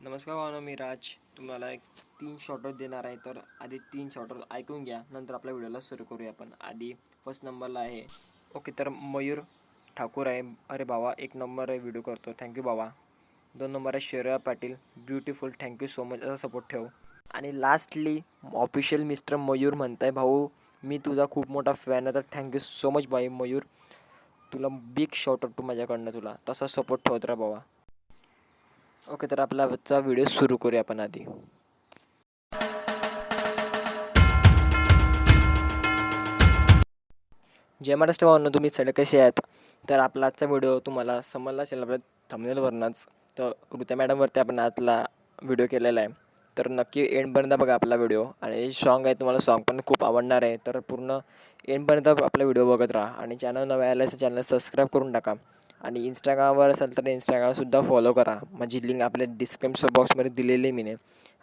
नमस्कार भावनो, मी राज तुम्हाला एक 3 शॉर्टर देणार आहे. तर आधी 3 शॉर्टर ऐकून घ्या, नंतर आपल्या व्हिडिओला सुरू करूया आपण. आधी फर्स्ट नंबरला आहे ओके, तर मयूर ठाकूर आहे. अरे बाबा, 1 नंबर आहे, व्हिडिओ करतो, थँक्यू बाबा. 2 नंबर आहे Shaurya Patil, beautiful, thank you so much, असा सपोर्ट ठेव. आणि लास्टली ऑफिशियल मिस्टर मयूर म्हणताय, भाऊ मी तुझा खूप मोठा फॅन आहे, तर थँक्यू सो मच भाई मयूर, तुला बिग शॉर्ट आउट माझ्याकडनं, तुला तसा सपोर्ट ठेवत राहा बाबा. ओके, तर आपला आजचा व्हिडिओ सुरू करूया आपण. आधी जय महाराष्ट्र भावना, तुम्ही सगळे कसे आहात? तर आपला आजचा व्हिडिओ तुम्हाला समजला असेल आपल्या थंबनेलवरूनच. तर ऋता मॅडमवरती आपण आजला व्हिडिओ केलेला आहे, तर नक्की एंडपर्यंत बघा आपला व्हिडिओ. आणि सॉन्ग आहे, तुम्हाला सॉन्ग पण खूप आवडणार आहे, तर पूर्ण एंडपर्यंत आपला व्हिडिओ बघत राहा. आणि चॅनल नव्या आलं असेल चॅनल सबस्क्राईब करून टाका. आणि इंस्टाग्रामवर असेल तर इंस्टाग्रामसुद्धा फॉलो करा, माझी लिंक आपल्या डिस्क्रिप्शन बॉक्समध्ये दिलेली मी ने.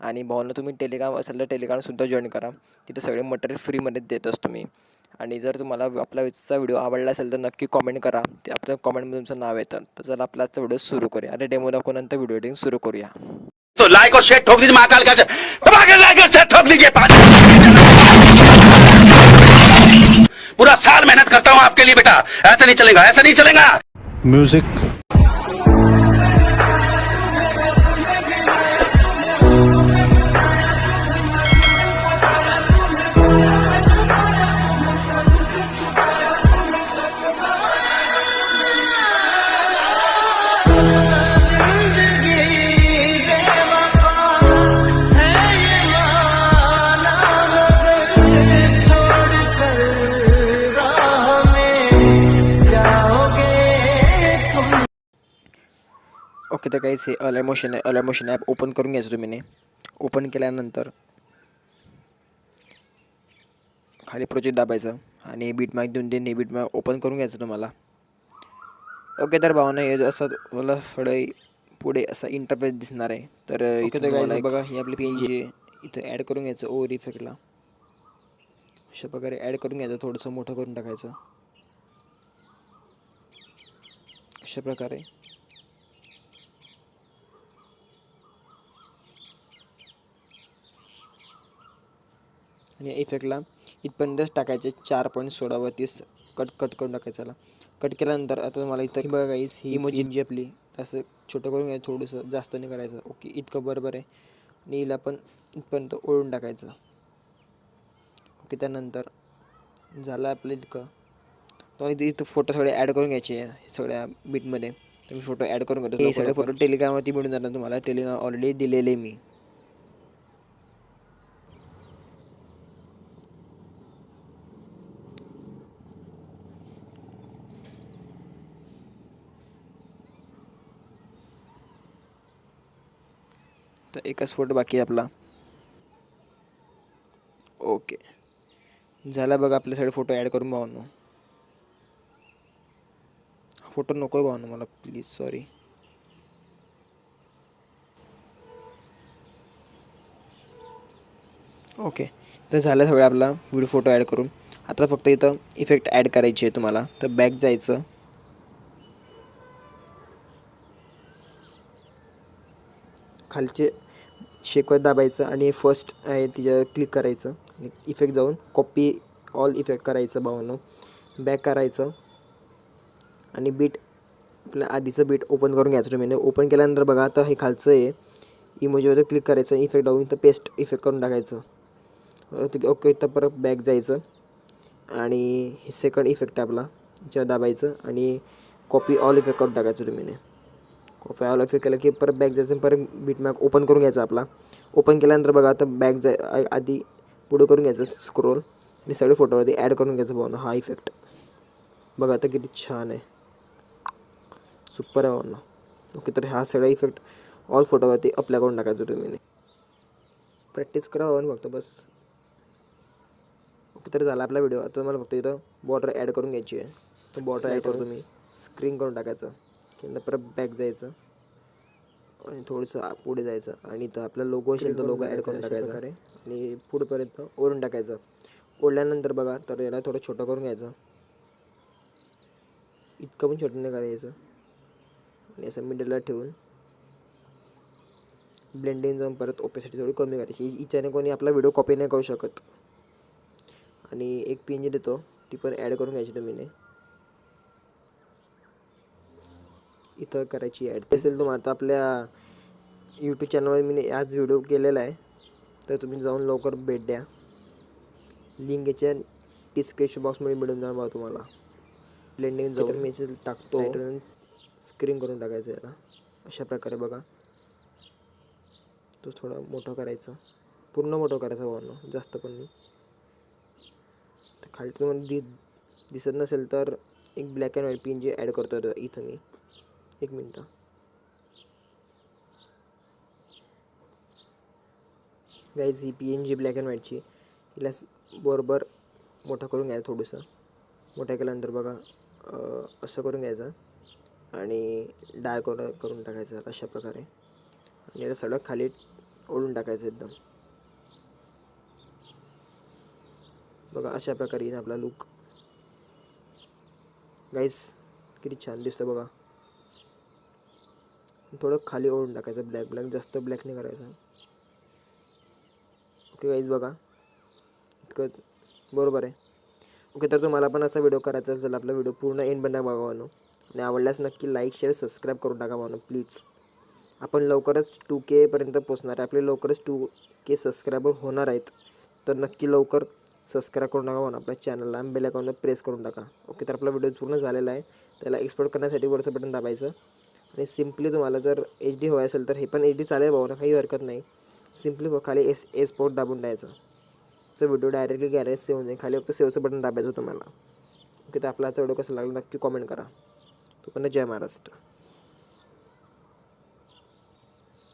आणि भावना तुम्ही टेलिग्राम असेल तर टेलिग्रामसुद्धा जॉईन करा, तिथं सगळे मटेरियल फ्रीमध्ये देत असतो मी. आणि जर तुम्हाला आपला आजचा व्हिडिओ आवडला असेल तर नक्की कॉमेंट करा, ते आपल्या कॉमेंटमध्ये तुमचं नाव येतं. तर चला आपला आजचा व्हिडिओ सुरू करूया. अरे डेमो दाखवूनंतर व्हिडिओ एडिटिंग सुरू करूया. तो लाइक और शेयर ठोक दीजिए, महाकाल का लाइक और शेयर ठोक दीजिए। पूरा साल मेहनत करता हूँ आपके लिए बेटा, ऐसा नहीं चलेगा, ऐसा नहीं चलेगा। म्यूजिक ओके, तर काहीच हे अलाय मोशन ॲप ओपन करून घ्यायचं तुम्ही. ओपन केल्यानंतर खाली प्रोजेक्ट दाबायचं आणि बीट मार्क देऊन ते बीट मार्क ओपन करून घ्यायचं तुम्हाला. ओके, तर भावना हे असं मला थोडं पुढे असा इंटरफेस दिसणार आहे. तर इथे तुम्हाला बघा, ही आपली पेन जी इथं ॲड करून घ्यायचं ओव्हर इफेक्टला. अशा प्रकारे ॲड करून घ्यायचं, थोडंसं मोठं करून टाकायचं अशा प्रकारे. आणि इफेक्टला इथपर्यंतच टाकायचे, 4.16 कट करून टाकायचं. कट केल्यानंतर आता मला इथं बघा गाईस, ही इमोजी जी आपली असं छोटं करून घ्यायचं, थोडंसं जास्त नाही करायचं. ओके, इतकं बरोबर आहे. आणि हिला पण इथपर्यंत ओढून टाकायचं. ओके, त्यानंतर झालं आपलं इतकं. तर इथं फोटो सगळे ॲड करून घ्यायचे सगळ्या बीटमध्ये. तुम्ही फोटो ॲड करून घेतो, हे सगळे फोटो टेलिग्रामवरती मिळून जाणार तुम्हाला. टेलिग्राम ऑलरेडी दिलेले मी. तर एकच फोटो बाकी आहे आपला. ओके, झाला बघा आपले सगळे फोटो ॲड करून. भावनो, फोटो नको आहे भावनो मला, प्लीज, सॉरी. ओके, तर झालं सगळं आपला व्हिडिओ फोटो ॲड करून. आता फक्त इथं इफेक्ट ॲड करायची आहे तुम्हाला. तर बॅक जायचं, खालचे शेकवर दाबायचं आणि फर्स्ट आहे तिच्यावर क्लिक करायचं आणि इफेक्ट जाऊन कॉपी ऑल इफेक्ट करायचं. भावनो, बॅक करायचं आणि बीट आपलं आधीचं बीट ओपन करून घ्यायचं तुम्ही. ओपन केल्यानंतर बघा, आता हे खालचं आहे इमोजीवर क्लिक करायचं, इफेक्ट जाऊन इथं पेस्ट इफेक्ट करून टाकायचं. ओके, इथं परत बॅक जायचं आणि हे सेकंड इफेक्ट आहे आपला, याच्यावर दाबायचं आणि कॉपी ऑल इफेक्ट करून टाकायचं तुम्ही. कॉपी ऑल इफेक्ट केलं की परत बॅक जायचं, परत बीट मॅक ओपन करून घ्यायचा आपला. ओपन केल्यानंतर बघा, आता बॅक आधी पुढं करून घ्यायचं स्क्रोल आणि सगळे फोटोवरती ॲड करून घ्यायचं. भावना, हा इफेक्ट बघा आता किती छान आहे, सुपर आहे भावना. ओके, तर हा सगळा इफेक्ट ऑल फोटोवरती अप्लाय करून टाकायचं तुम्ही. प्रॅक्टिस करा हवं फक्त, बस. ओके, तर झाला आपला व्हिडिओ. आता मला फक्त इथं बॉर्डर ॲड करून घ्यायची आहे. तर बॉर्डर ॲड करतो तुम्ही, स्क्रीन करून टाकायचं, नंतर परत बॅक जायचं आणि थोडंसं पुढे जायचं आणि इथं आपला लोगो असेल तर लोगो ॲड करून टाकायचा आणि पुढेपर्यंत ओढून टाकायचं. ओढल्यानंतर बघा, तर याला थोडं छोटं करून घ्यायचं, इतकं पण छोटं नाही करायचं. आणि असं मिडलला ठेवून ब्लेंडिंग जाऊन परत ओपेसिटी थोडी कमी करायची. हिच्याने कोणी आपला व्हिडिओ कॉपी नाही करू शकत. आणि एक PNG देतो, ती पण ॲड करून घ्यायची तुम्ही. इथं करायची ॲड. असेल तुम्हाला आता आपल्या यूट्यूब चॅनलवर मी आज व्हिडिओ केलेला आहे, तर तुम्ही जाऊन लवकर भेट द्या. लिंक याच्या डिस्क्रिप्शन बॉक्समध्ये मिळून जाणार तुम्हाला. ब्लेंडिंग जाऊन मी टाकतो, स्क्रीन करून टाकायचं याला अशा प्रकारे. बघा तो थोडा मोठा करायचा, पूर्ण मोठं करायचा भावांनो, जास्त पण नाही. तर खाली तुम्हाला दिसत नसेल तर एक black and white PNG add करतो इथं मी. एक मिनटं. गाईज ही PNG ब्लॅक अँड व्हाईटची, हिला बरोबर मोठं करून घ्यायचं. थोडंसं मोठं केल्यानंतर बघा असं करून घ्यायचं आणि डार्क करून टाकायचं अशा प्रकारे. आणि याला सगळं खाली ओढून टाकायचं एकदम. बघा अशा प्रकारे येईल आपला लुक. गाईज किती छान दिसतं बघा. थोडं खाली ओढून टाकायचं ब्लॅक, जास्त ब्लॅक नाही करायचं. ओके गाईज बघा इतकं बरोबर आहे. ओके, तर तुम्हाला पण असा व्हिडिओ करायचा असेल, आपला व्हिडिओ पूर्ण एंड बघा भावानो. आणि आवडल्यास नक्की लाईक शेअर सबस्क्राईब करून टाका भावानो प्लीज. आपण लवकरच 2K पर्यंत पोचणार आहे. आपले लवकरच 2K सबस्क्रायबर होणार आहेत, तर नक्की लवकर सबस्क्राईब करून टाका भावानो आपल्या चॅनलला आणि बेल आयकॉनवर प्रेस करून टाका. ओके, तर आपला व्हिडिओ पूर्ण झालेला आहे. त्याला एक्सपोर्ट करण्यासाठी वरचं बटन दाबायचं आणि सिम्पली तुम्हाला जर HD हवं असेल तर हे पण HD चालेल भावानो, काही हरकत नाही. सिम्पली खाली एक्सपोर्ट दाबून द्यायचं. तर व्हिडिओ डायरेक्टली गॅरेज सेव्ह होऊन जाईल. खाली फक्त सेव्हचं बटन दाबायचं तुम्हाला. ओके, तर आपला व्हिडिओ कसा लागला नक्की कॉमेंट करा. तो पण जय महाराष्ट्र.